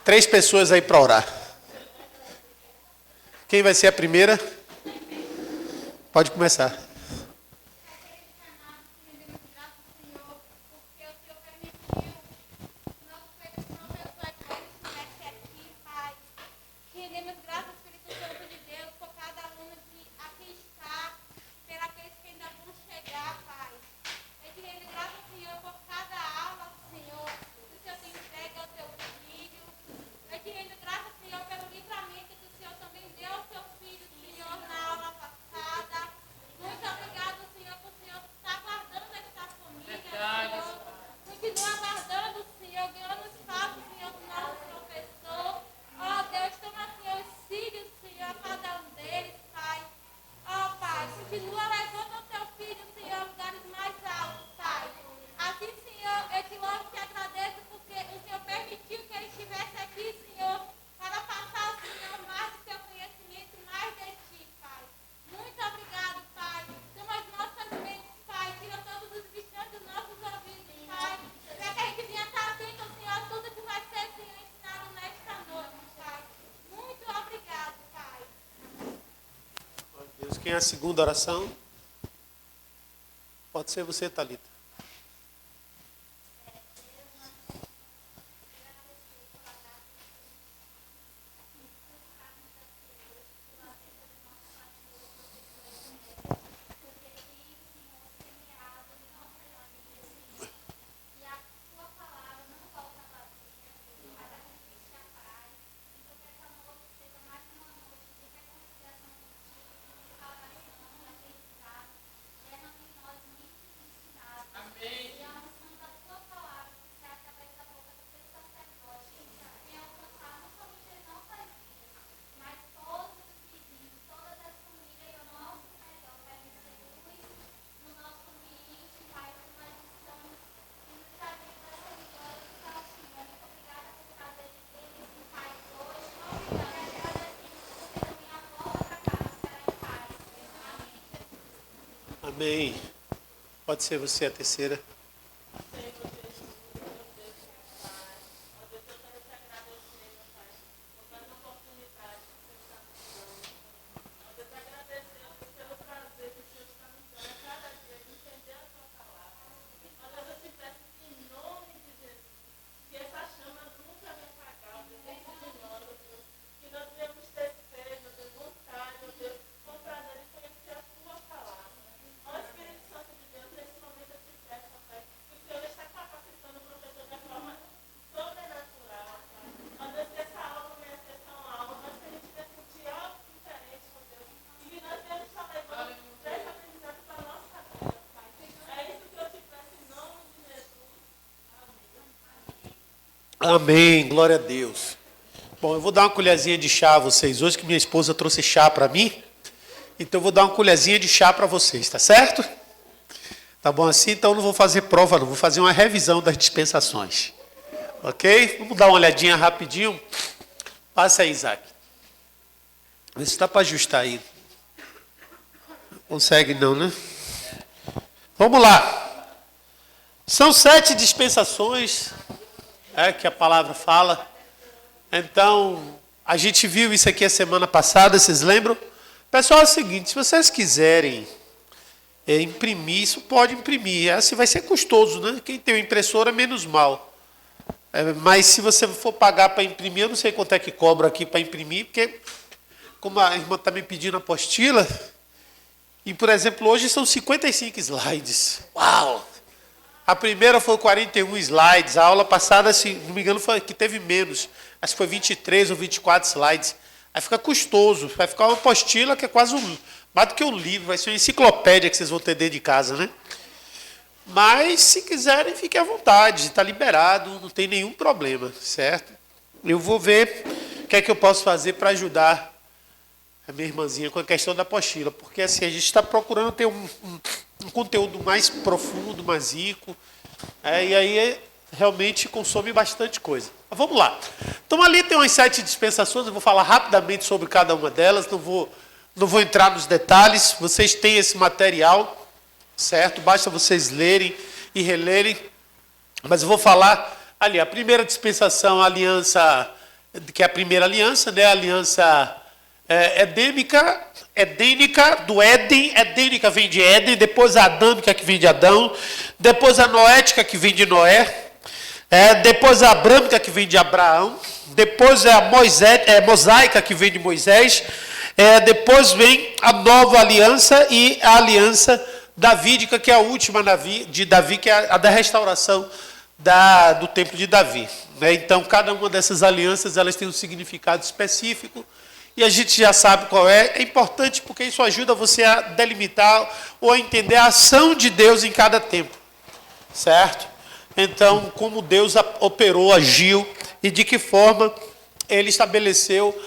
3 pessoas aí para orar. Quem vai ser a primeira? Pode começar. Quem é a segunda oração? Pode ser você, Thalita. Amém. Pode ser você a terceira. Amém, glória a Deus. Bom, eu vou dar uma colherzinha de chá a vocês hoje, que minha esposa trouxe chá para mim. Então eu vou dar uma colherzinha de chá para vocês, tá certo? Tá bom assim? Então eu não vou fazer prova, não. Vou fazer uma revisão das dispensações. Ok? Vamos dar uma olhadinha rapidinho. Passa aí, Isaac. Vê se dá para ajustar aí. Consegue não, né? Vamos lá. São 7 dispensações, que a palavra fala. Então, a gente viu isso aqui a semana passada, vocês lembram? Pessoal, é o seguinte, se vocês quiserem imprimir, isso pode imprimir. Assim vai ser custoso, né? Quem tem uma impressora, menos mal. Mas se você for pagar para imprimir, eu não sei quanto é que cobra aqui para imprimir, porque como a irmã está me pedindo a apostila, e, por exemplo, hoje são 55 slides. Uau! A primeira foi 41 slides, a aula passada, se não me engano, foi que teve menos. Acho que foi 23 ou 24 slides. Aí fica custoso, vai ficar uma apostila que é quase mais do que um livro, vai ser uma enciclopédia que vocês vão ter dentro de casa, né? Mas, se quiserem, fiquem à vontade, está liberado, não tem nenhum problema, certo? Eu vou ver o que é que eu posso fazer para ajudar a minha irmãzinha com a questão da apostila, porque assim, a gente está procurando ter um conteúdo mais profundo, mais rico, e aí realmente consome bastante coisa. Mas vamos lá. Então ali tem umas 7 dispensações, eu vou falar rapidamente sobre cada uma delas, não vou entrar nos detalhes, vocês têm esse material, certo? Basta vocês lerem e relerem, mas eu vou falar ali, a primeira dispensação, a aliança que é a primeira aliança, né? A aliança edênica, do Éden. Edênica vem de Éden, depois a adâmica que vem de Adão, depois a noética que vem de Noé, depois a abrâmica que vem de Abraão, depois a mosaica que vem de Moisés, depois vem a nova aliança e a aliança davídica, que é a última de Davi, que é a da restauração do templo de Davi. Né? Então, cada uma dessas alianças elas tem um significado específico e a gente já sabe qual é. É importante porque isso ajuda você a delimitar ou a entender a ação de Deus em cada tempo, certo? Então, como Deus operou, agiu e de que forma Ele estabeleceu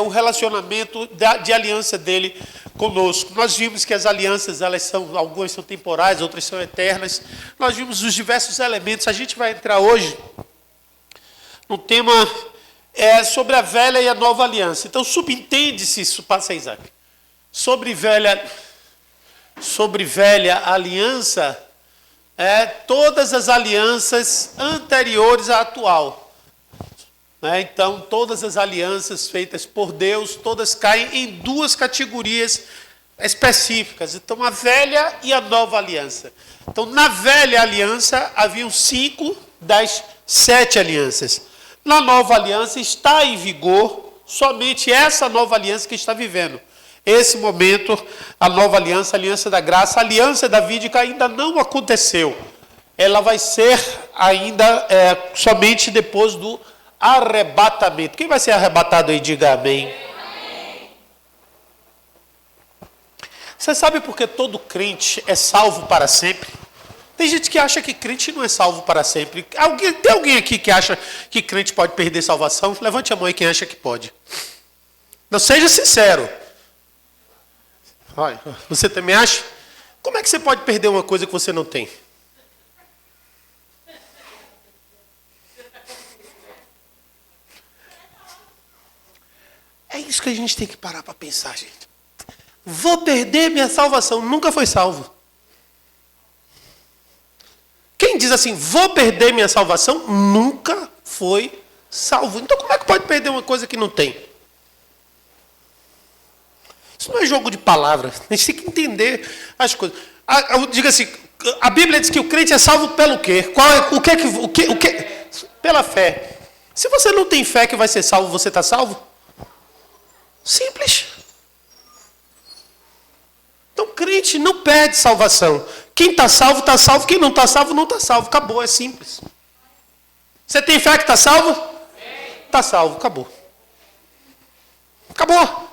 o relacionamento de aliança dele conosco. Nós vimos que as alianças, algumas são temporais, outras são eternas. Nós vimos os diversos elementos. A gente vai entrar hoje no tema sobre a velha e a nova aliança. Então, subentende-se isso, passa Isaac. Sobre velha aliança, todas as alianças anteriores à atual. Então, todas as alianças feitas por Deus, todas caem em duas categorias específicas. Então, a velha e a nova aliança. Então, na velha aliança, haviam 5 das 7 alianças. Na nova aliança, está em vigor somente essa nova aliança que está vivendo. Esse momento, a nova aliança, a aliança da graça, a aliança davídica ainda não aconteceu. Ela vai ser ainda somente depois do arrebatamento. Quem vai ser arrebatado aí, diga amém. Você sabe por que todo crente é salvo para sempre? Tem gente que acha que crente não é salvo para sempre. Tem alguém aqui que acha que crente pode perder salvação? Levante a mão aí quem acha que pode. Não, seja sincero. Olha, você também acha? Como é que você pode perder uma coisa que você não tem? É isso que a gente tem que parar para pensar, gente. Vou perder minha salvação. Nunca foi salvo. Quem diz assim, vou perder minha salvação, nunca foi salvo. Então como é que pode perder uma coisa que não tem? Isso não é jogo de palavras. A gente tem que entender as coisas. Diga assim, a Bíblia diz que o crente é salvo pelo quê? O que? Pela fé. Se você não tem fé que vai ser salvo, você está salvo? Simples. Então, crente não perde salvação. Quem está salvo, está salvo. Quem não está salvo, não está salvo. Acabou, é simples. Você tem fé que está salvo? Está salvo, acabou. Acabou.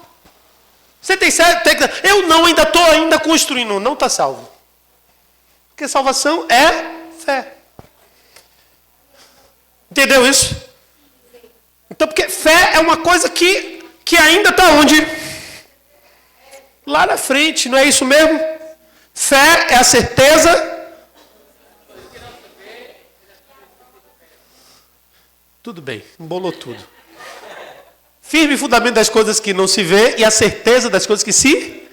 Você tem fé? Eu não, ainda estou construindo. Não está salvo. Porque salvação é fé. Entendeu isso? Então, porque fé é uma coisa que ainda está onde? Lá na frente, não é isso mesmo? Fé é a certeza. Tudo bem, embolou tudo. Firme fundamento das coisas que não se vê e a certeza das coisas que se...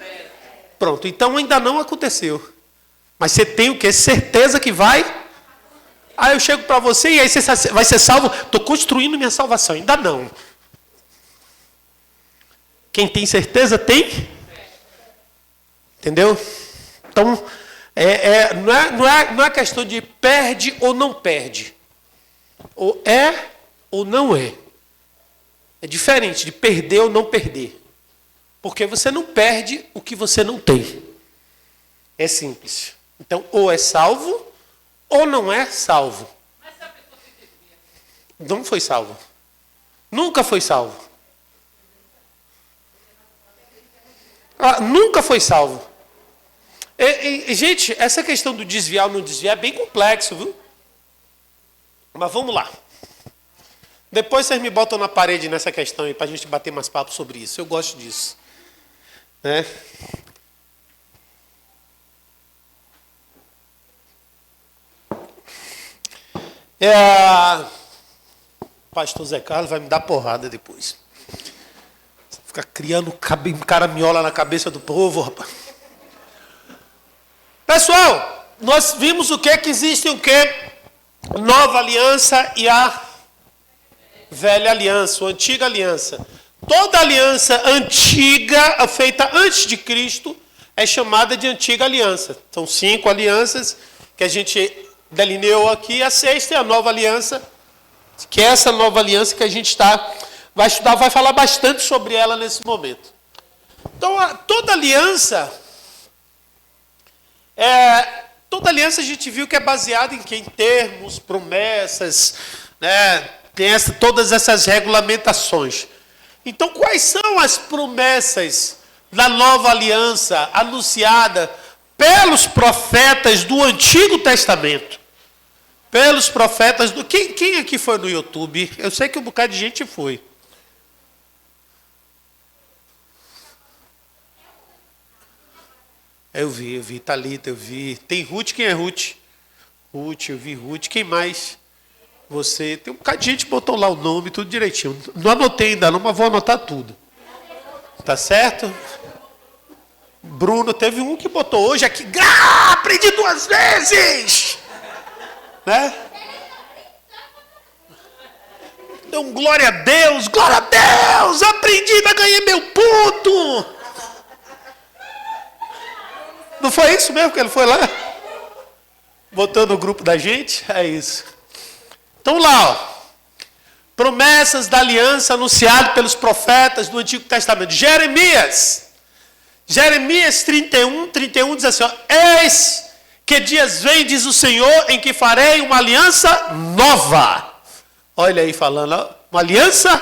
Pronto, então ainda não aconteceu. Mas você tem o quê? Certeza que vai... Ah, eu chego para você e aí você vai ser salvo. Estou construindo minha salvação. Ainda não. Quem tem certeza tem? Entendeu? Então, não é questão de perde ou não perde. Ou é ou não é. É diferente de perder ou não perder. Porque você não perde o que você não tem. É simples. Então, ou é salvo ou não é salvo. Mas se a pessoa se desvia? Não foi salvo. Nunca foi salvo. Nunca foi salvo. Gente, essa questão do desviar ou não desviar é bem complexo, viu? Mas vamos lá. Depois vocês me botam na parede nessa questão aí, para a gente bater mais papo sobre isso. Eu gosto disso. Né? Pastor Zé Carlos vai me dar porrada depois. Ficar criando caramiola na cabeça do povo, rapaz. Pessoal, nós vimos o que existe o que? Nova aliança e a velha aliança, ou antiga aliança. Toda aliança antiga, feita antes de Cristo, é chamada de antiga aliança. São 5 alianças que a gente delineou aqui. A 6ª é a nova aliança, que é essa nova aliança que a gente vai estudar, vai falar bastante sobre ela nesse momento. Então, toda aliança a gente viu que é baseada em termos, promessas, né? Tem todas essas regulamentações. Então, quais são as promessas da nova aliança anunciada pelos profetas do Antigo Testamento? Pelos profetas do... Quem aqui foi no YouTube? Eu sei que um bocado de gente foi. Eu vi, Thalita, eu vi. Tem Ruth, quem é Ruth? Ruth, eu vi Ruth. Quem mais? Você. Tem um bocado de gente que botou lá o nome, tudo direitinho. Não anotei ainda não, mas vou anotar tudo. Tá certo? Bruno, teve um que botou hoje aqui. Aprendi 2 vezes! Né? Deu um glória a Deus, aprendi, mas ganhei meu ponto. Não foi isso mesmo que ele foi lá? Botou no grupo da gente? É isso. Então lá, ó. Promessas da aliança anunciadas pelos profetas do Antigo Testamento. Jeremias 31 diz assim, ó, eis que dias vem, diz o Senhor, em que farei uma aliança nova. Olha aí falando, ó, uma aliança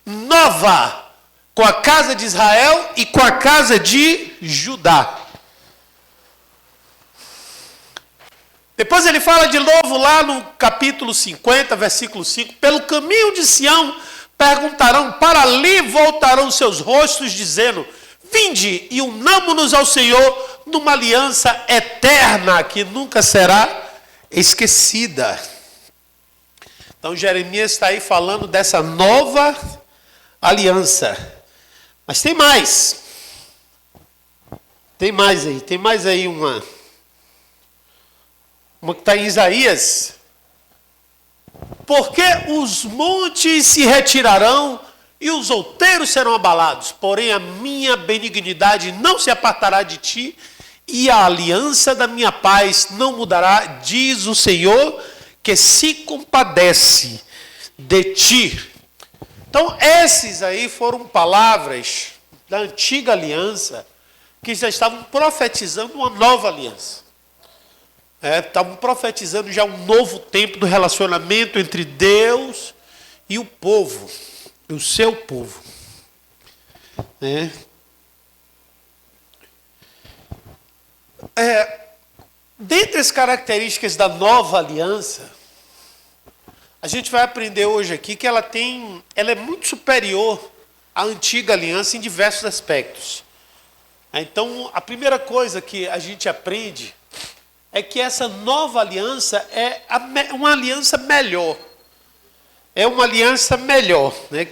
nova com a casa de Israel e com a casa de Judá. Depois ele fala de novo lá no capítulo 50, versículo 5. Pelo caminho de Sião perguntarão, para ali voltarão seus rostos, dizendo, vinde e unamo-nos ao Senhor numa aliança eterna que nunca será esquecida. Então Jeremias está aí falando dessa nova aliança. Mas tem mais. Tem mais aí uma que está em Isaías. Porque os montes se retirarão e os outeiros serão abalados, porém a minha benignidade não se apartará de ti e a aliança da minha paz não mudará, diz o Senhor, que se compadece de ti. Então esses aí foram palavras da antiga aliança que já estavam profetizando uma nova aliança. Estavam profetizando já um novo tempo do relacionamento entre Deus e o povo, o seu povo. Dentre as características da nova aliança, a gente vai aprender hoje aqui que ela é muito superior à antiga aliança em diversos aspectos. Então, a primeira coisa que a gente aprende é que essa nova aliança é uma aliança melhor. É uma aliança melhor, né?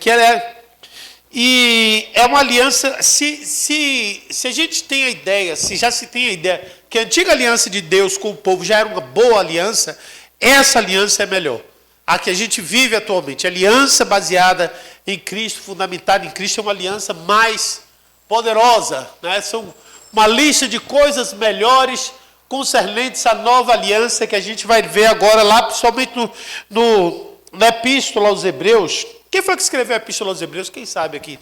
E é uma aliança, se a gente tem a ideia, se já se tem a ideia que a antiga aliança de Deus com o povo já era uma boa aliança, essa aliança é melhor. A que a gente vive atualmente, a aliança baseada em Cristo, fundamentada em Cristo, é uma aliança mais poderosa, né? São uma lista de coisas melhores concernentes à nova aliança que a gente vai ver agora lá, principalmente na Epístola aos Hebreus. Quem foi que escreveu a Epístola aos Hebreus? Quem sabe aqui?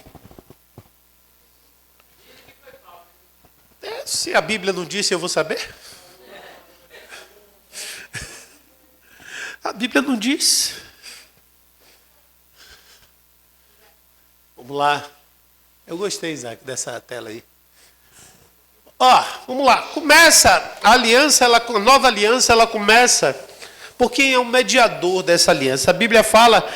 Se a Bíblia não disse, eu vou saber. A Bíblia não diz. Vamos lá. Eu gostei, Isaac, dessa tela aí. Vamos lá. Começa a aliança, a nova aliança, ela começa por quem é o mediador dessa aliança. A Bíblia fala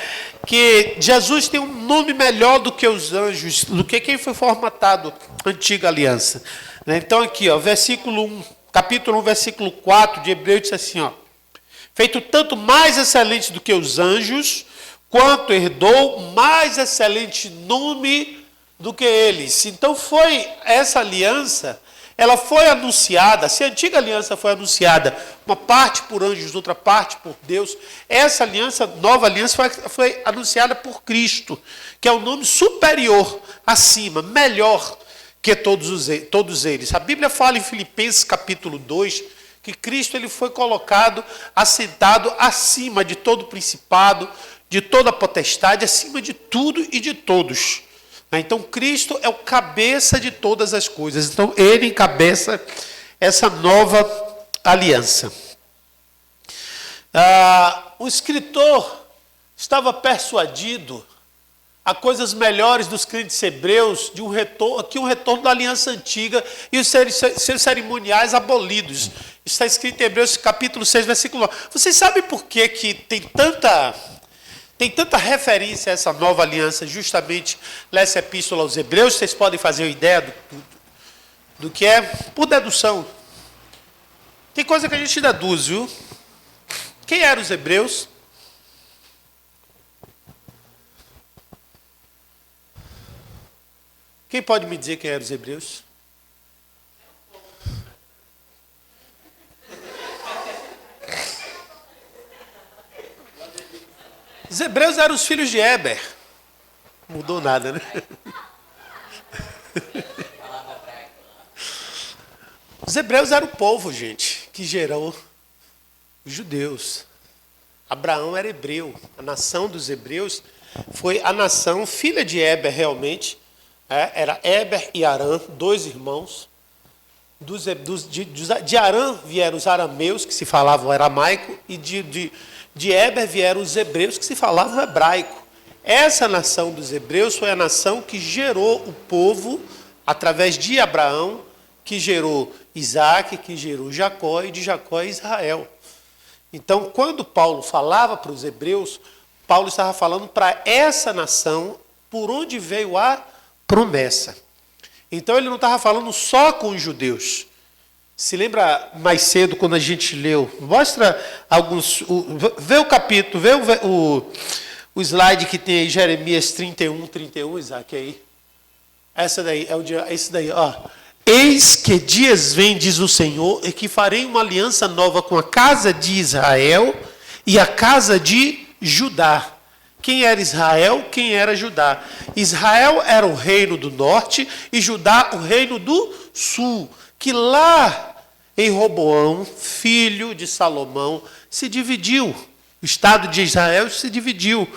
que Jesus tem um nome melhor do que os anjos, do que quem foi formatado na antiga aliança. Então aqui, versículo 1, capítulo 1, versículo 4 de Hebreus diz assim, feito tanto mais excelente do que os anjos, quanto herdou mais excelente nome do que eles. Então foi essa aliança, ela foi anunciada, se a antiga aliança foi anunciada, uma parte por anjos, outra parte por Deus, essa aliança, nova aliança, foi anunciada por Cristo, que é o nome superior, acima, melhor que todos eles. A Bíblia fala em Filipenses capítulo 2, que Cristo ele foi colocado, assentado acima de todo principado, de toda potestade, acima de tudo e de todos. Então, Cristo é o cabeça de todas as coisas. Então, ele encabeça essa nova aliança. O escritor estava persuadido a coisas melhores dos crentes hebreus, de um retorno da aliança antiga e os seus cerimoniais abolidos. Está escrito em Hebreus capítulo 6, versículo 9. Vocês sabem por que tem tanta referência a essa nova aliança, justamente nessa epístola aos Hebreus? Vocês podem fazer uma ideia do que é, por dedução. Tem coisa que a gente deduz, viu? Quem eram os hebreus? Quem pode me dizer quem eram os hebreus? Os hebreus eram os filhos de Éber. Não mudou nada, né? Os hebreus eram o povo, gente, que gerou os judeus. Abraão era hebreu. A nação dos hebreus foi a nação filha de Éber, realmente. Era Éber e Arã, dois irmãos. De Arã vieram os arameus, que se falavam aramaico, e de Éber vieram os hebreus, que se falavam hebraico. Essa nação dos hebreus foi a nação que gerou o povo, através de Abraão, que gerou Isaac, que gerou Jacó, e de Jacó Israel. Então, quando Paulo falava para os hebreus, Paulo estava falando para essa nação por onde veio a promessa. Então, ele não estava falando só com os judeus. Se lembra mais cedo, quando a gente leu, mostra alguns, vê o capítulo, vê o slide que tem aí, Jeremias 31, Isaac, aí. Esse daí, ó. Eis que dias vem, diz o Senhor, e que farei uma aliança nova com a casa de Israel e a casa de Judá. Quem era Israel? Quem era Judá? Israel era o reino do norte e Judá o reino do sul. Que lá em Roboão, filho de Salomão, se dividiu. O estado de Israel se dividiu.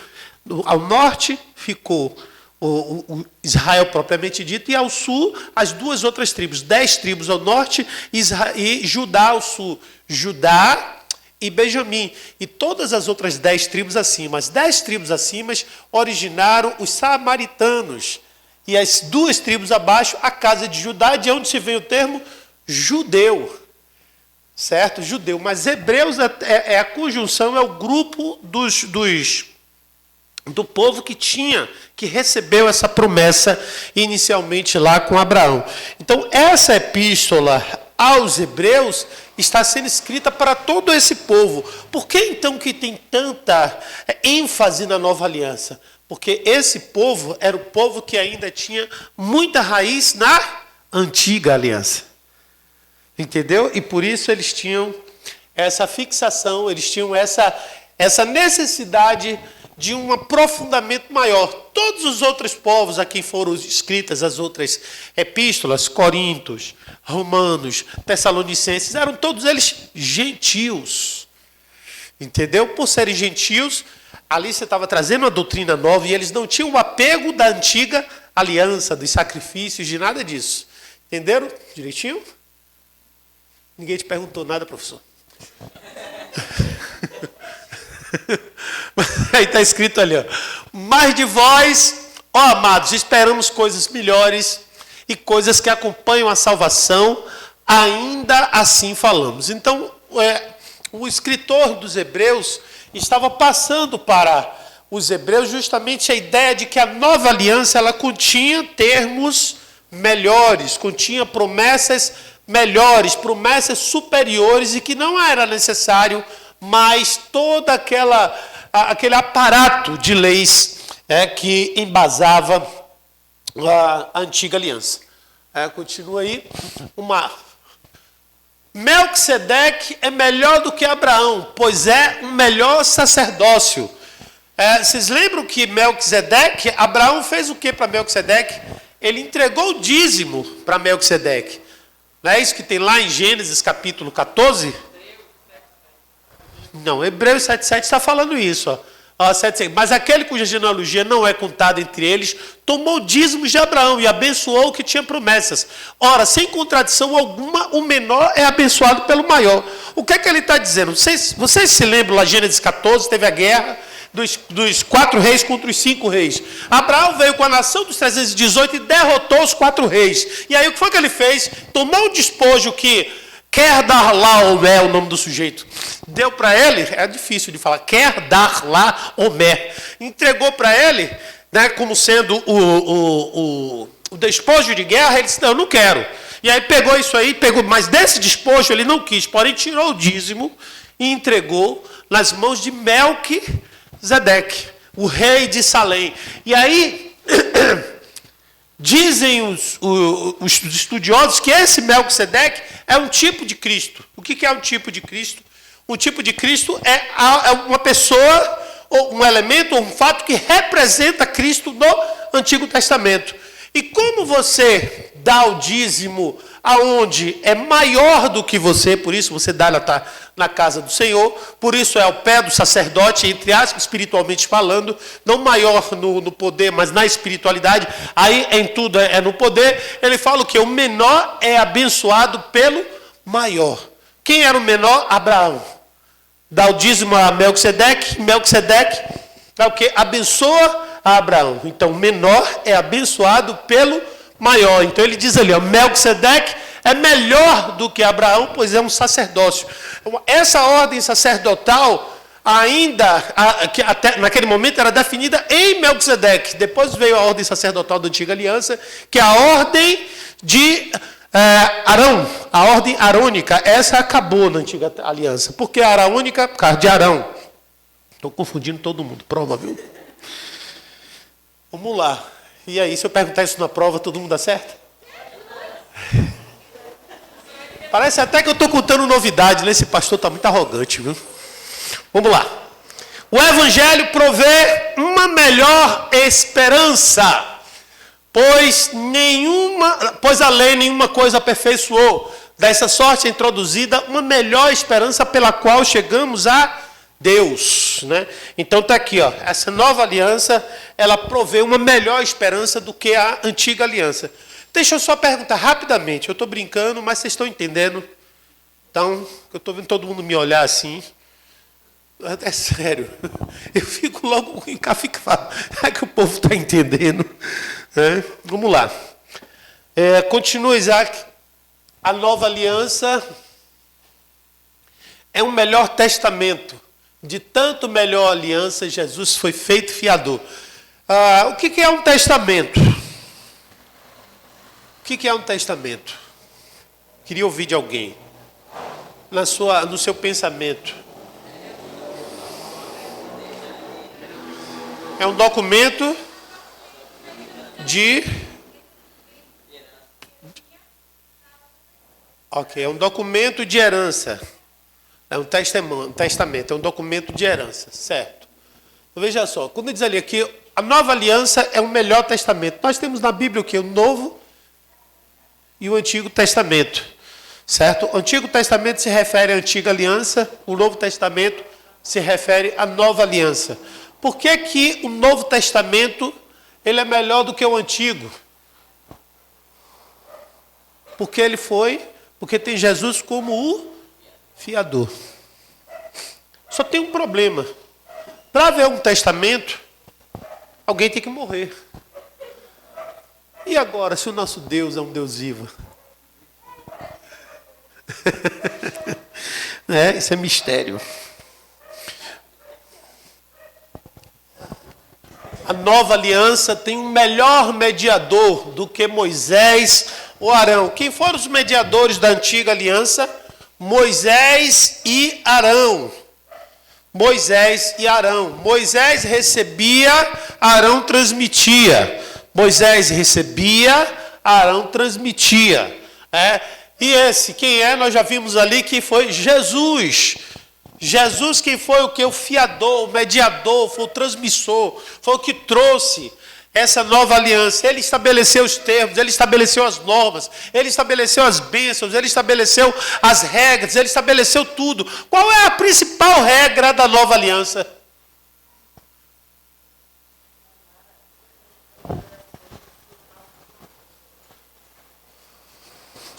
Ao norte ficou o Israel propriamente dito, e ao sul as duas outras tribos, 10 tribos ao norte e Judá ao sul. Judá e Benjamim, e todas as outras 10 tribos acima. As 10 tribos acima originaram os samaritanos, e as 2 tribos abaixo, a casa de Judá, de onde se vem o termo judeu, certo? Judeu, mas hebreus é a conjunção, é o grupo do povo que recebeu essa promessa inicialmente lá com Abraão. Então, essa epístola aos hebreus está sendo escrita para todo esse povo. Por que então que tem tanta ênfase na nova aliança? Porque esse povo era o povo que ainda tinha muita raiz na antiga aliança. Entendeu? E por isso eles tinham essa fixação, eles tinham essa necessidade de um aprofundamento maior. Todos os outros povos a quem foram escritas as outras epístolas, Coríntios, Romanos, Tessalonicenses, eram todos eles gentios. Entendeu? Por serem gentios, ali você estava trazendo uma doutrina nova e eles não tinham o apego da antiga aliança, dos sacrifícios, de nada disso. Entenderam direitinho? Ninguém te perguntou nada, professor. Aí está escrito ali, ó. Mas de vós, ó amados, esperamos coisas melhores e coisas que acompanham a salvação, ainda assim falamos. Então, o escritor dos Hebreus estava passando para os hebreus justamente a ideia de que a nova aliança ela continha termos melhores, continha promessas melhores, promessas superiores, e que não era necessário mais todo aquele aparato de leis que embasava a antiga aliança. Continua aí. Melquisedeque é melhor do que Abraão, pois é um melhor sacerdócio. Vocês lembram que Melquisedeque, Abraão fez o que para Melquisedeque? Ele entregou o dízimo para Melquisedeque. Não é isso que tem lá em Gênesis capítulo 14? Não, Hebreus 7,7 está falando isso. Ó, 7,7. Mas aquele cuja genealogia não é contada entre eles, tomou dízimos de Abraão e abençoou o que tinha promessas. Ora, sem contradição alguma, o menor é abençoado pelo maior. O que é que ele está dizendo? Vocês se lembram lá, Gênesis 14, teve a guerra dos 4 reis contra os 5 reis. Abraão veio com a nação dos 318 e derrotou os 4 reis. E aí o que foi que ele fez? Tomou um despojo que quer dar lá Omé, o nome do sujeito. Deu para ele, é difícil de falar, quer dar lá Omé. Entregou para ele, né, como sendo o despojo de guerra, ele disse, não, eu não quero. E aí pegou isso aí, mas desse despojo ele não quis, porém tirou o dízimo e entregou nas mãos de Melquisedeque, o rei de Salém. E aí, dizem os estudiosos que esse Melquisedeque é um tipo de Cristo. O que é um tipo de Cristo? Um tipo de Cristo é uma pessoa, ou um elemento, ou um fato que representa Cristo no Antigo Testamento. E como você dá o dízimo aonde é maior do que você, por isso você dá na casa do Senhor, por isso é ao pé do sacerdote, entre aspas, espiritualmente falando, não maior no poder, mas na espiritualidade, aí em tudo é no poder, ele fala que o menor é abençoado pelo maior. Quem era o menor? Abraão. Dá o dízimo a Melquisedeque, Melquisedeque é o que? Abençoa a Abraão. Então, o menor é abençoado pelo maior. Então, ele diz ali, ó, Melquisedeque é melhor do que Abraão, pois é um sacerdócio. Essa ordem sacerdotal, que até naquele momento era definida em Melquisedeque. Depois veio a ordem sacerdotal da Antiga Aliança, que é a ordem de Arão, a ordem arônica. Essa acabou na Antiga Aliança. Por que a arônica? Por causa de Arão. Estou confundindo todo mundo. Prova, viu? Vamos lá. E aí, se eu perguntar isso na prova, todo mundo acerta? Parece até que eu estou contando novidade, né? Esse pastor está muito arrogante, viu? Vamos lá. O Evangelho provê uma melhor esperança, pois a lei nenhuma coisa aperfeiçoou. Dessa sorte é introduzida uma melhor esperança pela qual chegamos a Deus, né? Então está aqui, ó, essa nova aliança, ela provê uma melhor esperança do que a antiga aliança. Deixa eu só perguntar rapidamente, eu estou brincando, mas vocês estão entendendo? Então, eu estou vendo todo mundo me olhar assim. É sério, eu fico logo encafifado. É que o povo está entendendo. Vamos lá. Continua, Isaac. A nova aliança é um melhor testamento. De tanto melhor aliança, Jesus foi feito fiador. O que é um testamento? O que é um testamento? Queria ouvir de alguém. No seu pensamento. É um documento de... Ok, é um documento de herança. É um testamento, é um documento de herança, certo? Então, veja só, quando diz ali que a nova aliança é o melhor testamento. Nós temos na Bíblia o quê? O Novo e o Antigo Testamento, certo? O Antigo Testamento se refere à Antiga Aliança, o Novo Testamento se refere à Nova Aliança. Por que que o Novo Testamento ele é melhor do que o Antigo? Porque tem Jesus como o fiador. Só tem um problema. Para haver um testamento, alguém tem que morrer. E agora, se o nosso Deus é um Deus vivo? Isso é mistério. A nova aliança tem um melhor mediador do que Moisés ou Arão. Quem foram os mediadores da antiga aliança? Moisés e Arão. Moisés e Arão. Moisés recebia, Arão transmitia. Moisés recebia, Arão transmitia. E esse, quem é? Nós já vimos ali que foi Jesus. Jesus quem foi o que? O fiador, o mediador, foi o transmissor, foi o que trouxe essa nova aliança. Ele estabeleceu os termos, ele estabeleceu as normas, ele estabeleceu as bênçãos, ele estabeleceu as regras, ele estabeleceu tudo. Qual é a principal regra da nova aliança?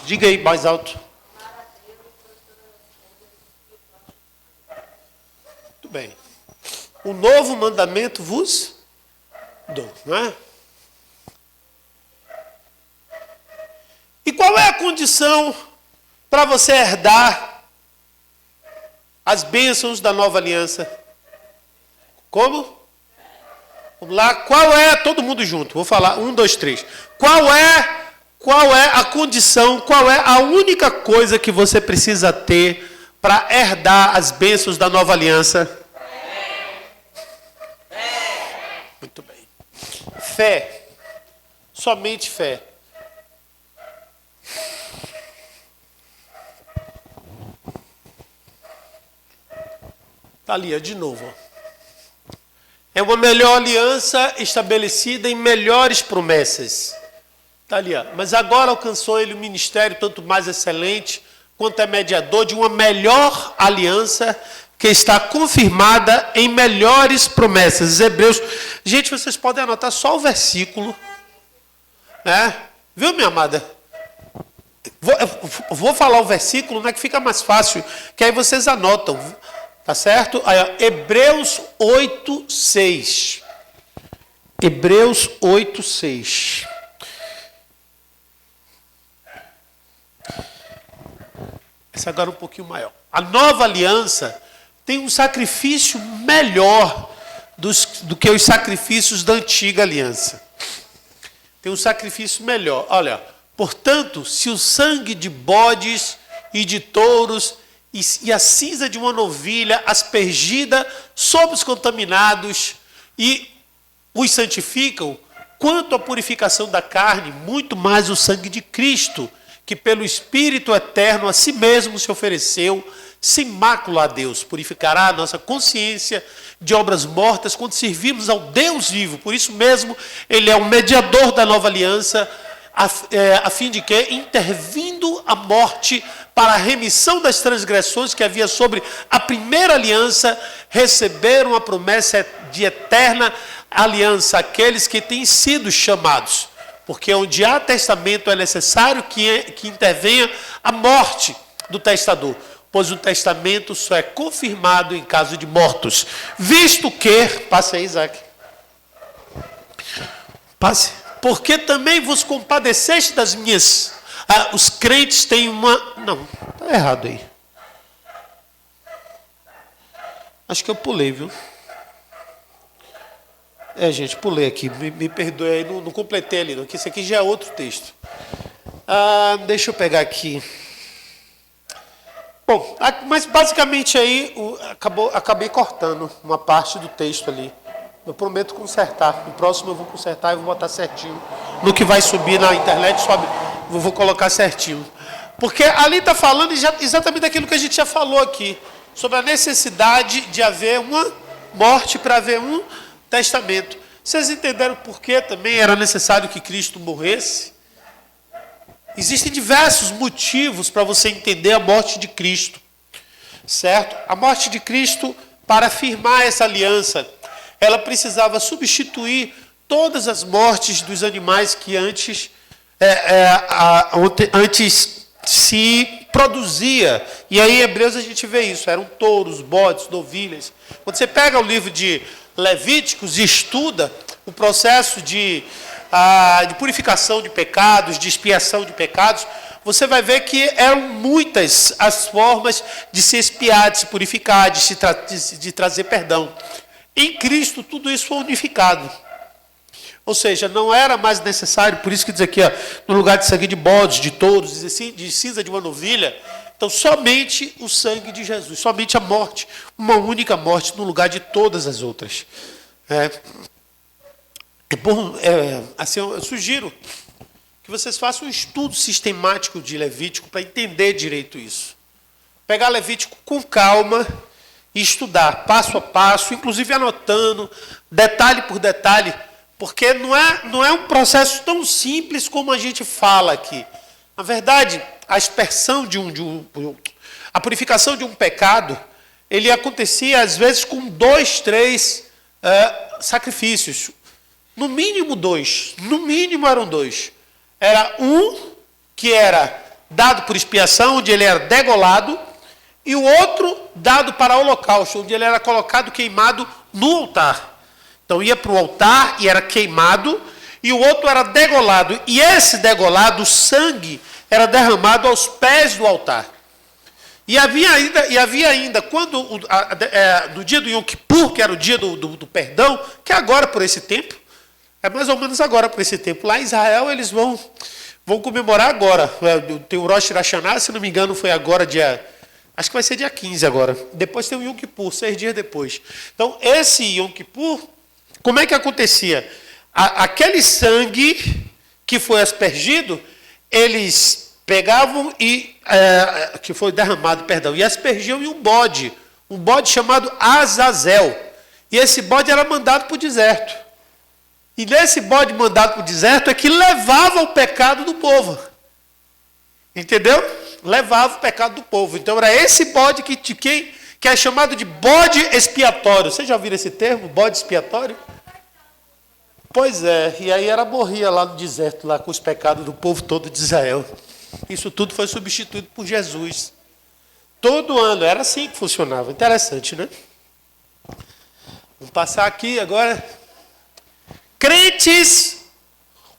Diga aí mais alto. Muito bem. O novo mandamento vos dou, não é? E qual é a condição para você herdar as bênçãos da nova aliança? Como? Vamos lá. Qual é? Todo mundo junto. Vou falar. 1, 2, 3. Qual é a condição? Qual é a única coisa que você precisa ter para herdar as bênçãos da nova aliança? Muito bem. Fé. Somente fé. Está ali, de novo. É uma melhor aliança estabelecida em melhores promessas. Está ali, mas agora alcançou ele o ministério tanto mais excelente, quanto é mediador de uma melhor aliança que está confirmada em melhores promessas. Hebreus. Gente, vocês podem anotar só o versículo. Viu, minha amada? Vou falar o versículo, que fica mais fácil, que aí vocês anotam. Tá certo? Aí, Hebreus 8, 6. Hebreus 8, 6. Essa agora é um pouquinho maior. A nova aliança tem um sacrifício melhor do que os sacrifícios da antiga aliança. Tem um sacrifício melhor. Olha, portanto, se o sangue de bodes e de touros e a cinza de uma novilha aspergida sobre os contaminados e os santificam, quanto à purificação da carne, muito mais o sangue de Cristo, que pelo Espírito eterno a si mesmo se ofereceu, sem mácula a Deus, purificará a nossa consciência de obras mortas quando servirmos ao Deus vivo. Por isso mesmo, ele é o mediador da nova aliança, a fim de que, intervindo a morte para a remissão das transgressões que havia sobre a primeira aliança, receberam a promessa de eterna aliança, aqueles que têm sido chamados. Porque onde há testamento é necessário que intervenha a morte do testador, pois o testamento só é confirmado em caso de mortos. Visto que... Passe aí, Isaac. Passe. Porque também vos compadeceste das minhas... os crentes têm uma... Não, está errado aí. Acho que eu pulei, viu? Gente, pulei aqui. Me perdoe aí, não completei ali, não, que esse aqui já é outro texto. Deixa eu pegar aqui. Bom, mas basicamente aí acabei cortando uma parte do texto ali. Eu prometo consertar. No próximo eu vou consertar e vou botar certinho. No que vai subir na internet, eu vou colocar certinho. Porque ali está falando exatamente daquilo que a gente já falou aqui. Sobre a necessidade de haver uma morte para haver um testamento. Vocês entenderam por que também era necessário que Cristo morresse? Existem diversos motivos para você entender a morte de Cristo. Certo? A morte de Cristo, para firmar essa aliança, ela precisava substituir todas as mortes dos animais que antes se produzia. E aí em Hebreus a gente vê isso. Eram touros, bodes, novilhas. Quando você pega o livro de Levíticos e estuda o processo de purificação de pecados, de expiação de pecados, você vai ver que eram muitas as formas de se expiar, de se purificar, de trazer perdão. Em Cristo, tudo isso foi unificado. Ou seja, não era mais necessário, por isso que diz aqui, no lugar de sangue de bodes, de touros, diz assim, de cinza de uma novilha, então somente o sangue de Jesus, somente a morte, uma única morte no lugar de todas as outras. Assim, eu sugiro que vocês façam um estudo sistemático de Levítico para entender direito isso. Pegar Levítico com calma e estudar passo a passo, inclusive anotando, detalhe por detalhe, porque não é um processo tão simples como a gente fala aqui. Na verdade, a aspersão a purificação de um pecado, ele acontecia às vezes com 2, 3 sacrifícios. No mínimo 2. No mínimo eram 2. Era um que era dado por expiação, onde ele era degolado, e o outro dado para holocausto, onde ele era colocado queimado no altar. Então ia para o altar e era queimado, e o outro era degolado. E esse degolado, o sangue, era derramado aos pés do altar. E havia ainda quando, no dia do Yom Kippur, que era o dia do perdão, que é agora por esse tempo, é mais ou menos agora por esse tempo. Lá em Israel eles vão comemorar agora. Tem o Rosh Hashanah, se não me engano foi agora acho que vai ser dia 15 agora. Depois tem o Yom Kippur, 6 dias depois. Então esse Yom Kippur, como é que acontecia? Aquele sangue que foi aspergido, eles pegavam que foi derramado, perdão, e aspergiam em um bode chamado Azazel. E esse bode era mandado para o deserto. E nesse bode mandado para o deserto é que levava o pecado do povo. Entendeu? Levava o pecado do povo. Então era esse bode que é chamado de bode expiatório. Vocês já ouviram esse termo, bode expiatório? Pois é, e aí morria lá no deserto, lá com os pecados do povo todo de Israel. Isso tudo foi substituído por Jesus. Todo ano, era assim que funcionava. Interessante, né? Vamos passar aqui agora.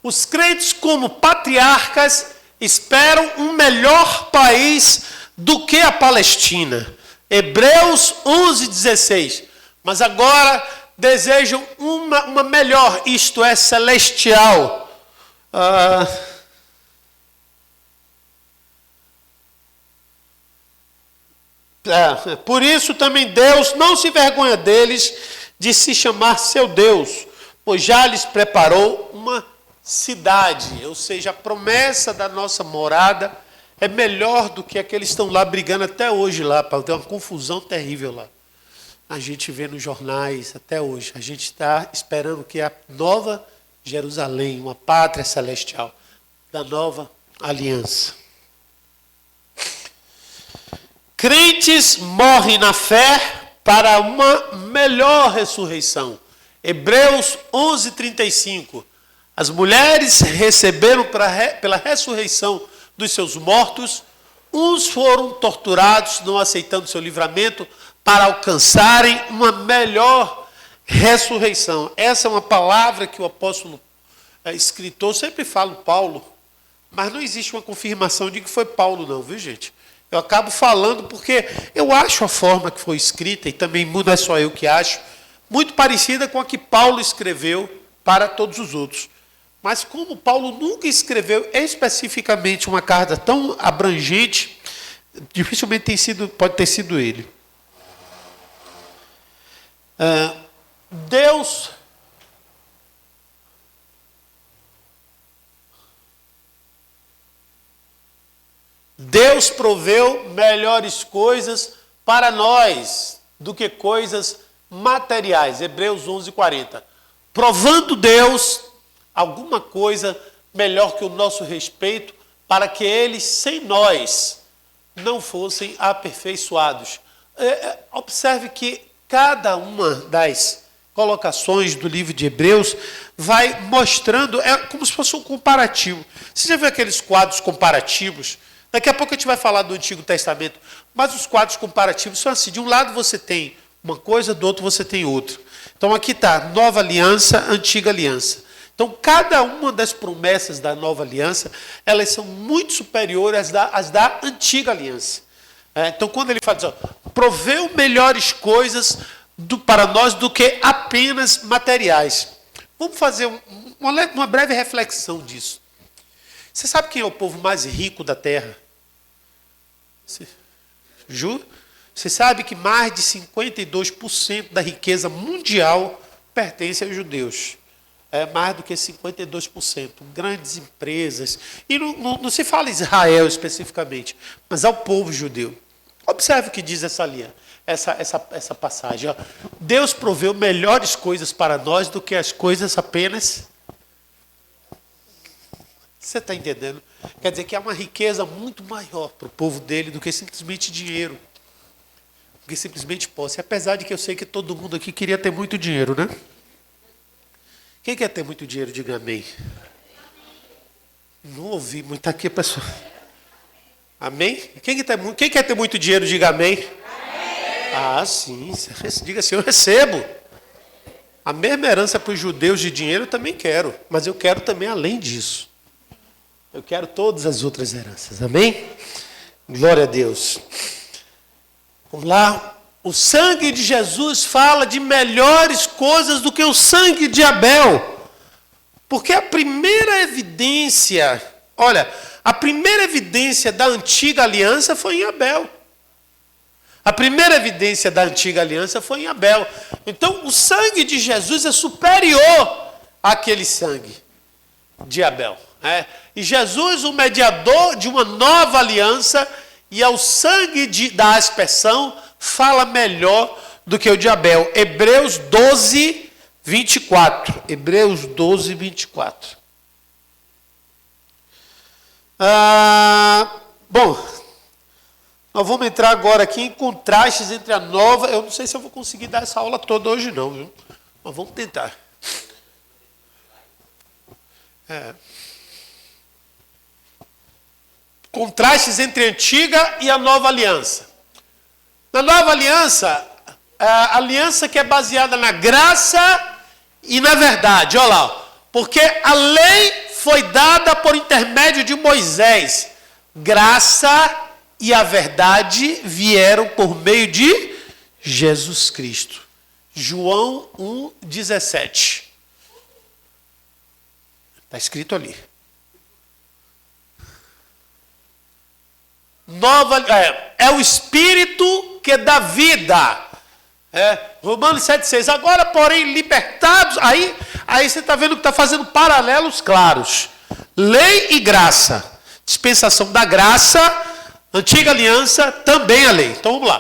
Os crentes como patriarcas esperam um melhor país do que a Palestina. Hebreus 11:16. Mas agora desejam uma melhor, isto é, celestial. Por isso também Deus não se vergonha deles de se chamar seu Deus, pois já lhes preparou uma cidade. Ou seja, a promessa da nossa morada é melhor do que aqueles que estão lá brigando até hoje lá, para ter uma confusão terrível lá. A gente vê nos jornais até hoje. A gente está esperando que a nova Jerusalém, uma pátria celestial, da nova aliança. Crentes morrem na fé para uma melhor ressurreição. Hebreus 11:35. As mulheres receberam pela ressurreição dos seus mortos, uns foram torturados, não aceitando seu livramento, para alcançarem uma melhor ressurreição. Essa é uma palavra que o apóstolo escritor, sempre falo Paulo, mas não existe uma confirmação de que foi Paulo não, viu gente? Eu acabo falando porque eu acho a forma que foi escrita, e também não é só eu que acho, muito parecida com a que Paulo escreveu para todos os outros. Mas como Paulo nunca escreveu especificamente uma carta tão abrangente, dificilmente pode ter sido ele. Deus proveu melhores coisas para nós do que coisas materiais. Hebreus 11:40. Provando Deus alguma coisa melhor que o nosso respeito, para que eles, sem nós, não fossem aperfeiçoados. Observe que cada uma das colocações do livro de Hebreus vai mostrando, é como se fosse um comparativo. Você já viu aqueles quadros comparativos? Daqui a pouco a gente vai falar do Antigo Testamento, mas os quadros comparativos são assim, de um lado você tem uma coisa, do outro você tem outra. Então aqui está, nova aliança, antiga aliança. Então cada uma das promessas da nova aliança, elas são muito superiores às da antiga aliança. Então quando ele fala assim, proveu melhores coisas para nós do que apenas materiais. Vamos fazer uma breve reflexão disso. Você sabe quem é o povo mais rico da terra? Você sabe que mais de 52% da riqueza mundial pertence aos judeus. é mais do que 52%. Grandes empresas. E não se fala Israel especificamente, mas ao povo judeu. Observe o que diz essa linha, essa passagem. Ó. Deus proveu melhores coisas para nós do que as coisas apenas. Você está entendendo? Quer dizer que há uma riqueza muito maior para o povo dele do que simplesmente dinheiro. Do que simplesmente posse. Apesar de que eu sei que todo mundo aqui queria ter muito dinheiro, né? Quem quer ter muito dinheiro, diga amém. Não ouvi muito aqui, pessoal. Amém? Quem quer ter muito dinheiro, diga amém. Amém. Ah, sim. Diga assim, eu recebo. A mesma herança para os judeus de dinheiro eu também quero. Mas eu quero também além disso. Eu quero todas as outras heranças. Amém? Glória a Deus. Vamos lá. O sangue de Jesus fala de melhores coisas do que o sangue de Abel. Porque a primeira evidência, olha, a primeira evidência da antiga aliança foi em Abel. A primeira evidência da antiga aliança foi em Abel. Então, o sangue de Jesus é superior àquele sangue de Abel. E Jesus, o mediador de uma nova aliança, e ao sangue da aspersão, fala melhor do que o de Abel. Hebreus 12, 24. Hebreus 12, 24. Bom, nós vamos entrar agora aqui em contrastes entre a nova... Eu não sei se eu vou conseguir dar essa aula toda hoje não, viu? Mas vamos tentar. Contrastes entre a antiga e a nova aliança. Na nova aliança, a aliança que é baseada na graça e na verdade. Olha lá, porque a lei foi dada por intermédio de Moisés. Graça e a verdade vieram por meio de Jesus Cristo. João 1,17. Está escrito ali. É o Espírito que dá vida. Romanos 7,6. Agora, porém, libertados. Aí você está vendo que está fazendo paralelos claros. Lei e graça. Dispensação da graça, antiga aliança, também a lei. Então vamos lá.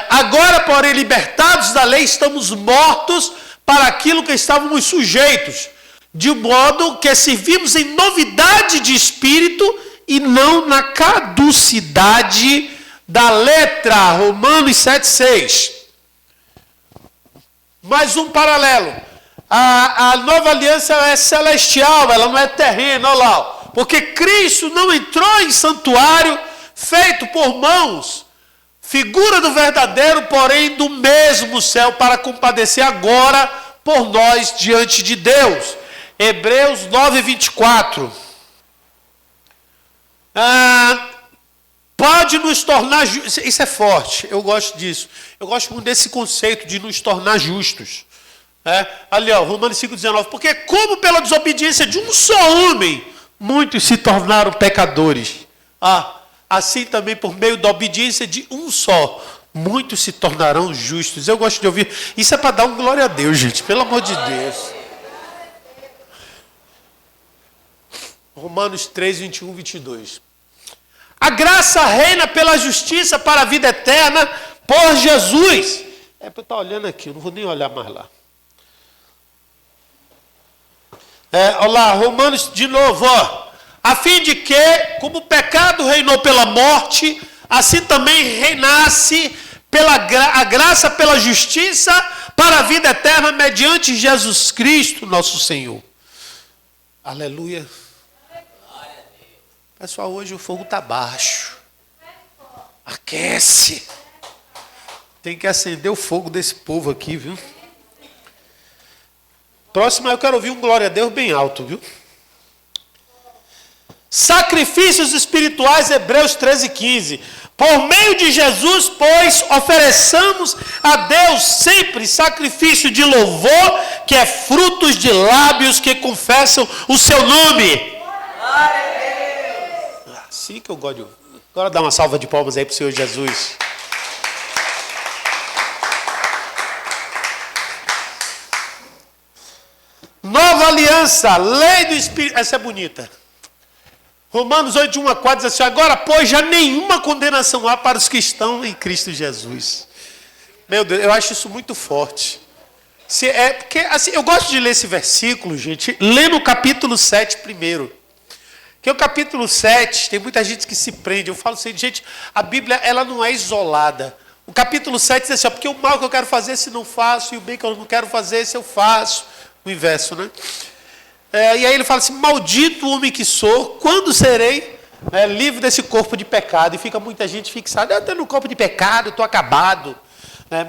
Agora, porém, libertados da lei, estamos mortos para aquilo que estávamos sujeitos. De modo que servimos em novidade de espírito e não na caducidade da letra. Romanos 7,6. Mais um paralelo. A nova aliança é celestial, ela não é terrena, olha lá. Porque Cristo não entrou em santuário feito por mãos, figura do verdadeiro, porém do mesmo céu, para compadecer agora por nós diante de Deus. Hebreus 9:24. Pode nos tornar justos. Isso é forte, eu gosto disso. Eu gosto muito desse conceito de nos tornar justos. Ali, ó, Romanos 5,19. Porque como pela desobediência de um só homem, muitos se tornaram pecadores. Assim também por meio da obediência de um só, muitos se tornarão justos. Eu gosto de ouvir. Isso é para dar um glória a Deus, gente. Pelo amor de Deus. Romanos 3, 21, 22. A graça reina pela justiça para a vida eterna por Jesus. É para eu estar olhando aqui, eu não vou nem olhar mais lá. Olha lá, Romanos de novo, ó. A fim de que, como o pecado reinou pela morte, assim também reinasse a graça pela justiça para a vida eterna mediante Jesus Cristo, nosso Senhor. Aleluia. Pessoal, hoje o fogo está baixo. Aquece. Tem que acender o fogo desse povo aqui, viu? Próximo, eu quero ouvir um glória a Deus bem alto, viu? Sacrifícios espirituais, Hebreus 13:15. Por meio de Jesus, pois, ofereçamos a Deus sempre sacrifício de louvor, que é frutos de lábios que confessam o seu nome. Assim que eu gosto de ouvir. Agora dá uma salva de palmas aí para o Senhor Jesus. Nova aliança, lei do Espírito. Essa é bonita. Romanos 8, de 1 a 4 diz assim: agora, pois, já nenhuma condenação há para os que estão em Cristo Jesus. Meu Deus, eu acho isso muito forte. Porque, assim, eu gosto de ler esse versículo, gente, lendo o capítulo 7 primeiro. Porque o capítulo 7, tem muita gente que se prende. Eu falo assim, gente, a Bíblia ela não é isolada. O capítulo 7 diz assim, porque o mal que eu quero fazer, se não faço, e o bem que eu não quero fazer, se eu faço. O inverso, né? E aí ele fala assim, maldito homem que sou, quando serei livre desse corpo de pecado? E fica muita gente fixada, eu estou no corpo de pecado, estou acabado.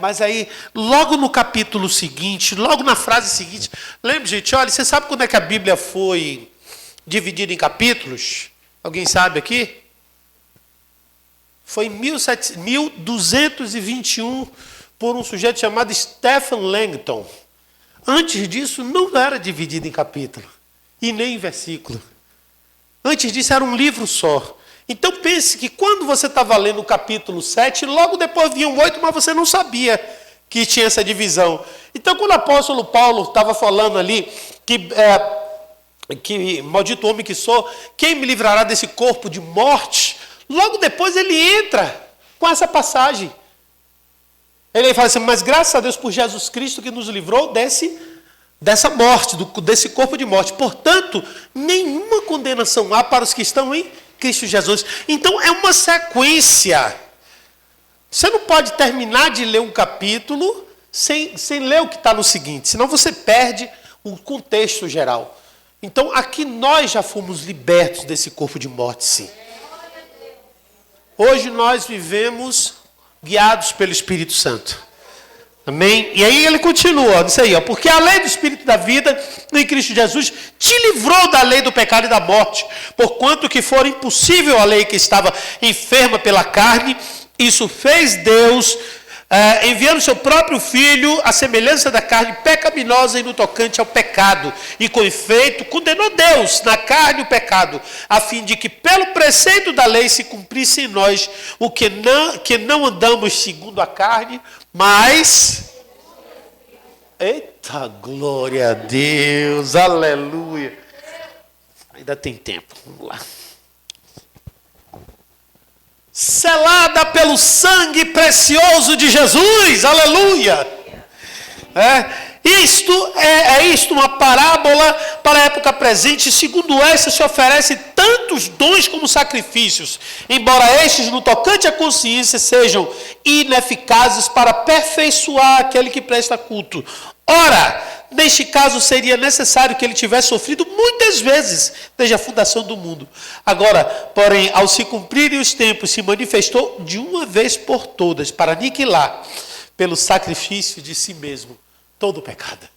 Mas aí, logo no capítulo seguinte, logo na frase seguinte, lembra, gente, olha, você sabe quando é que a Bíblia foi dividida em capítulos? Alguém sabe aqui? Foi em 1221 por um sujeito chamado Stephen Langton. Antes disso, não era dividido em capítulo e nem em versículo. Antes disso, era um livro só. Então, pense que quando você estava lendo o capítulo 7, logo depois vinham 8, mas você não sabia que tinha essa divisão. Então, quando o apóstolo Paulo estava falando ali que maldito homem que sou, quem me livrará desse corpo de morte? Logo depois ele entra com essa passagem. Ele fala assim, mas graças a Deus por Jesus Cristo que nos livrou dessa morte, desse corpo de morte. Portanto, nenhuma condenação há para os que estão em Cristo Jesus. Então, é uma sequência. Você não pode terminar de ler um capítulo sem ler o que está no seguinte, senão você perde o contexto geral. Então, aqui nós já fomos libertos desse corpo de morte, sim. Hoje nós vivemos guiados pelo Espírito Santo. Amém? E aí ele continua, isso aí, porque a lei do Espírito da vida em Cristo Jesus te livrou da lei do pecado e da morte, porquanto que for impossível a lei que estava enferma pela carne, isso fez Deus, enviando seu próprio Filho, à semelhança da carne pecaminosa e no tocante ao pecado, e com efeito condenou Deus na carne o pecado, a fim de que pelo preceito da lei se cumprisse em nós o que não andamos segundo a carne, mas... Eita, glória a Deus, aleluia. Ainda tem tempo, vamos lá. Selada pelo sangue precioso de Jesus, aleluia. Isto é uma parábola para a época presente, segundo esta se oferece tantos dons como sacrifícios, embora estes no tocante à consciência sejam ineficazes para aperfeiçoar aquele que presta culto. Ora, neste caso seria necessário que ele tivesse sofrido muitas vezes desde a fundação do mundo. Agora, porém, ao se cumprirem os tempos, se manifestou de uma vez por todas para aniquilar pelo sacrifício de si mesmo todo o pecado.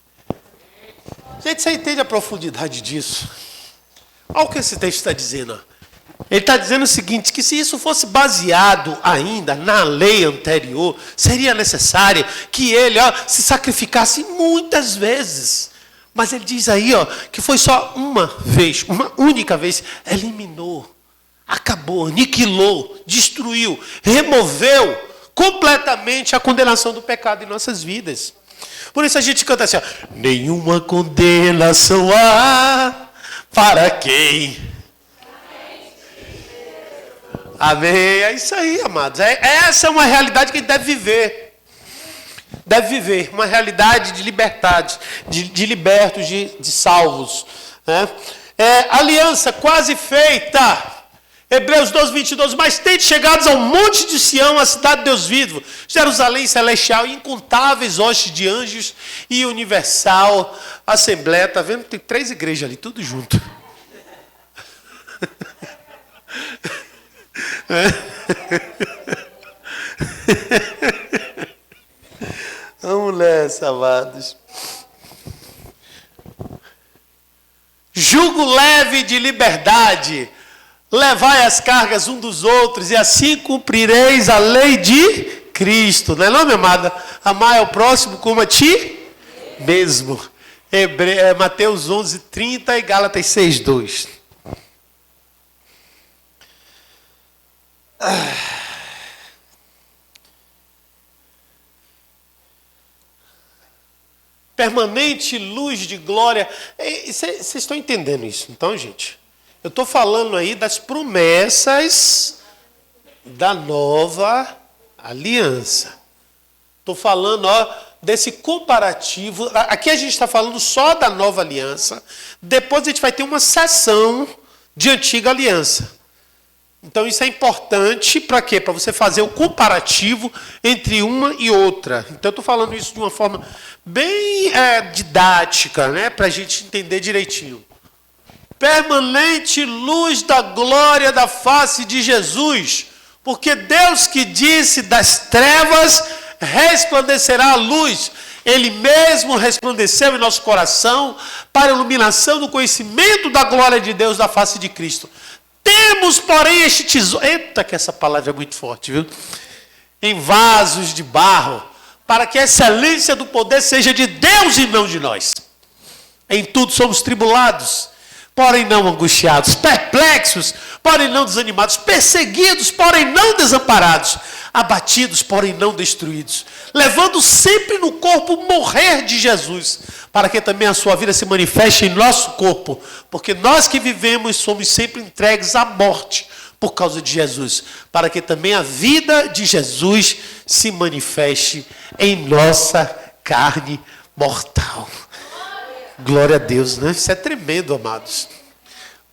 Gente, você entende a profundidade disso? Olha o que esse texto está dizendo. Ele está dizendo o seguinte, que se isso fosse baseado ainda na lei anterior, seria necessário que ele se sacrificasse muitas vezes. Mas ele diz aí que foi só uma vez, uma única vez, eliminou, acabou, aniquilou, destruiu, removeu completamente a condenação do pecado em nossas vidas. Por isso a gente canta assim, nenhuma condenação há para quem... Amém. É isso aí, amados. Essa é uma realidade que a gente deve viver. Deve viver. Uma realidade de liberdade, de libertos, de salvos. Aliança quase feita. Hebreus 12, 22. Mas tende chegados ao monte de Sião, a cidade de Deus vivo, Jerusalém celestial, incontáveis hostes de anjos e universal assembleia. Está vendo? Tem 3 igrejas ali, tudo junto. Vamos nessa, amados. Jugo leve de liberdade, levai as cargas um dos outros, e assim cumprireis a lei de Cristo. Não é não, minha amada? Amar ao próximo como a ti mesmo. Mateus 11, 30 e Gálatas 6, 2. permanente luz de glória. Vocês estão entendendo isso, então, gente? Eu estou falando aí das promessas da nova aliança. Estou falando, desse comparativo. Aqui a gente está falando só da nova aliança. Depois a gente vai ter uma seção de antiga aliança. Então isso é importante para quê? Para você fazer o comparativo entre uma e outra. Então eu estou falando isso de uma forma bem didática, né? Para a gente entender direitinho. Permanente luz da glória da face de Jesus. Porque Deus que disse das trevas resplandecerá a luz. Ele mesmo resplandeceu em nosso coração para a iluminação do conhecimento da glória de Deus da face de Cristo. Temos, porém, este tesouro... Eita, que essa palavra é muito forte, viu? Em vasos de barro, para que a excelência do poder seja de Deus e não de nós. Em tudo somos tribulados, porém não angustiados, perplexos, porém não desanimados, perseguidos, porém não desamparados, abatidos, porém não destruídos, levando sempre no corpo o morrer de Jesus, para que também a sua vida se manifeste em nosso corpo, porque nós que vivemos somos sempre entregues à morte por causa de Jesus, para que também a vida de Jesus se manifeste em nossa carne mortal. Glória a Deus, né? Isso é tremendo, amados.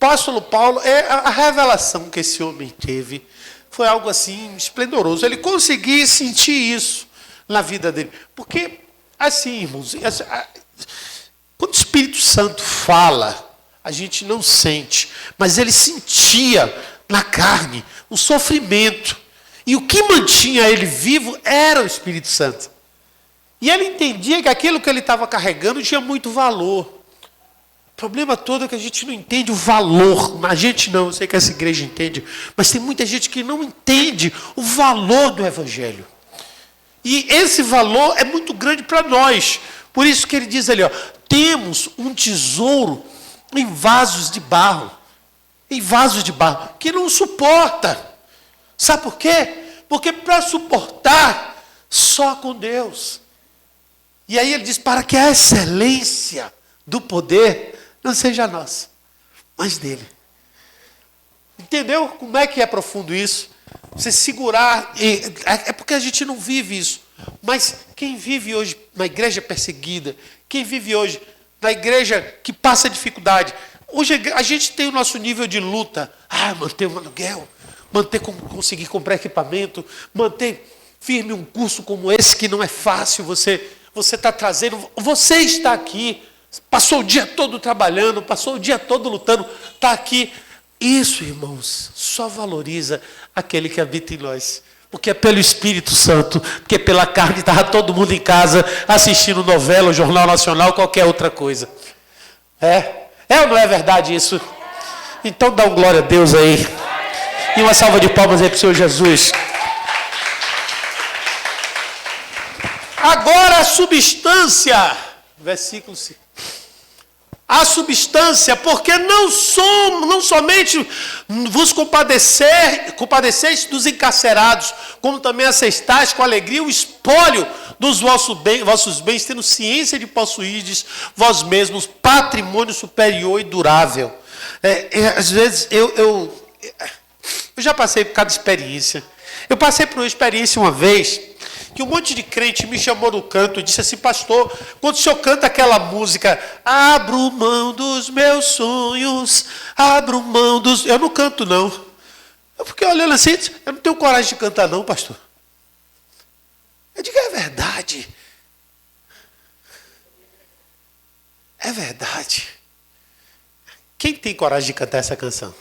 Apóstolo Paulo, a revelação que esse homem teve foi algo assim esplendoroso. Ele conseguia sentir isso na vida dele. Porque, assim, irmãos, quando o Espírito Santo fala, a gente não sente, mas ele sentia na carne o sofrimento. E o que mantinha ele vivo era o Espírito Santo. E ele entendia que aquilo que ele estava carregando tinha muito valor. O problema todo é que a gente não entende o valor. A gente não, eu sei que essa igreja entende, mas tem muita gente que não entende o valor do Evangelho. E esse valor é muito grande para nós. Por isso que ele diz ali, temos um tesouro em vasos de barro. Em vasos de barro, que não suporta. Sabe por quê? Porque para suportar, só com Deus. E aí ele diz, para que a excelência do poder não seja nossa, mas dele. Entendeu como é que é profundo isso? Você segurar, é porque a gente não vive isso. Mas quem vive hoje na igreja perseguida, quem vive hoje na igreja que passa dificuldade, hoje a gente tem o nosso nível de luta. Manter um aluguel, conseguir comprar equipamento, manter firme um curso como esse que não é fácil, você está trazendo, você está aqui, passou o dia todo trabalhando, passou o dia todo lutando, está aqui. Isso, irmãos, só valoriza aquele que habita em nós. Porque é pelo Espírito Santo, porque pela carne estava todo mundo em casa assistindo novela, Jornal Nacional, qualquer outra coisa. É ou não é verdade isso? Então dá um glória a Deus aí. E uma salva de palmas aí para o Senhor Jesus. Agora a substância, versículo 5. A substância, porque não somente vos compadeceis dos encarcerados, como também aceitais com alegria o espólio dos vossos bens, tendo ciência de possuirdes vós mesmos patrimônio superior e durável. Às vezes eu já passei por cada experiência. Eu passei por uma experiência uma vez, que um monte de crente me chamou no canto e disse assim, pastor, quando o senhor canta aquela música, abro mão dos meus sonhos, abro mão dos... Eu não canto, não. Eu fiquei olhando assim, eu não tenho coragem de cantar, não, pastor. Eu digo, é verdade. É verdade. Quem tem coragem de cantar essa canção?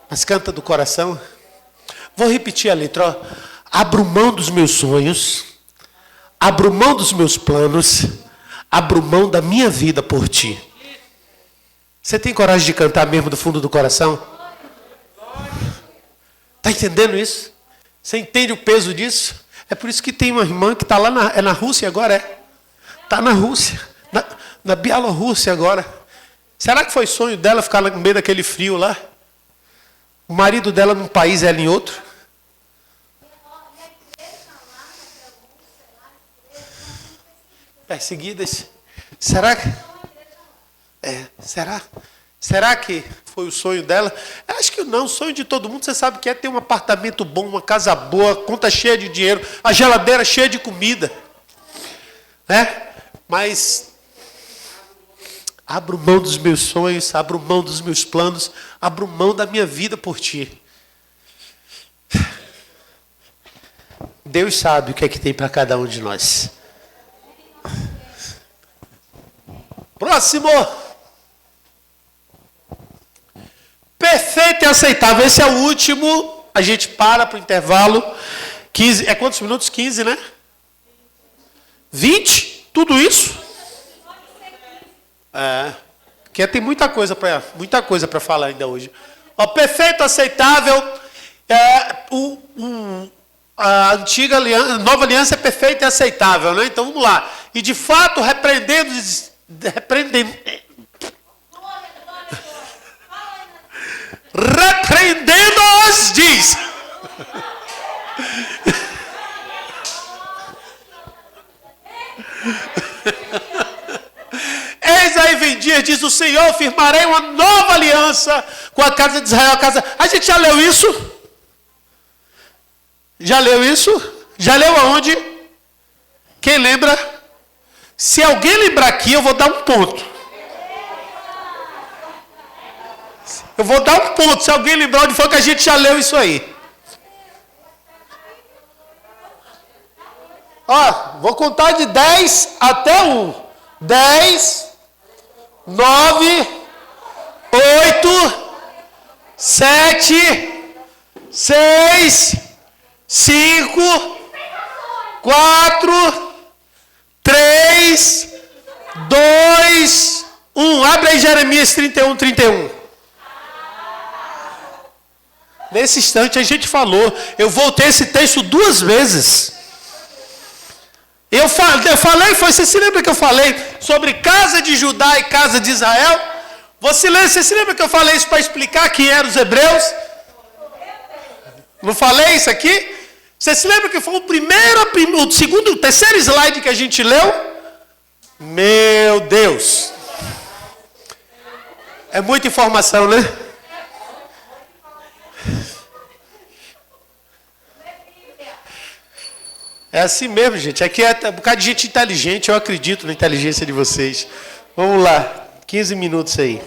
Mas canta do coração. Vou repetir a letra, abro mão dos meus sonhos, abro mão dos meus planos, abro mão da minha vida por ti. Você tem coragem de cantar mesmo do fundo do coração? Está entendendo isso? Você entende o peso disso? É por isso que tem uma irmã que está lá na Rússia agora, Está na Rússia, na Bielorrússia agora. Será que foi sonho dela ficar no meio daquele frio lá? O marido dela num país e ela em outro? perseguidas. Será que... Será que foi o sonho dela? Eu acho que não. O sonho de todo mundo, você sabe que é ter um apartamento bom, uma casa boa, conta cheia de dinheiro, a geladeira cheia de comida. Né? Mas abro mão dos meus sonhos, abro mão dos meus planos, abro mão da minha vida por ti. Deus sabe o que é que tem para cada um de nós. Próximo. Perfeito e aceitável. Esse é o último. A gente para o intervalo. 15. É quantos minutos? 15, né? 20? Tudo isso? Porque tem muita coisa para falar ainda hoje. Ó, perfeito, aceitável. A antiga aliança, a nova aliança é perfeita e aceitável, né? Então vamos lá. E de fato, repreendendo-os, diz. Eis aí vem dias, diz o Senhor, firmarei uma nova aliança com a casa de Israel. A gente já leu isso? Já leu isso? Já leu aonde? Quem lembra? Se alguém lembrar aqui, eu vou dar um ponto. Eu vou dar um ponto. Se alguém lembrar onde foi que a gente já leu isso aí. Ó, vou contar de 10 até 1. 10, 9, 8, 7, 6, 5, 4, 3, 2, 1. Abre aí Jeremias 31, 31. Nesse instante a gente falou. Eu voltei esse texto 2 vezes. Eu falei, você se lembra que eu falei sobre casa de Judá e casa de Israel? Você se lembra que eu falei isso para explicar quem eram os hebreus? Não falei isso aqui? Você se lembra que foi o segundo, o terceiro slide que a gente leu? Meu Deus! É muita informação, né? É assim mesmo, gente. Aqui é um bocado de gente inteligente. Eu acredito na inteligência de vocês. Vamos lá. 15 minutos aí.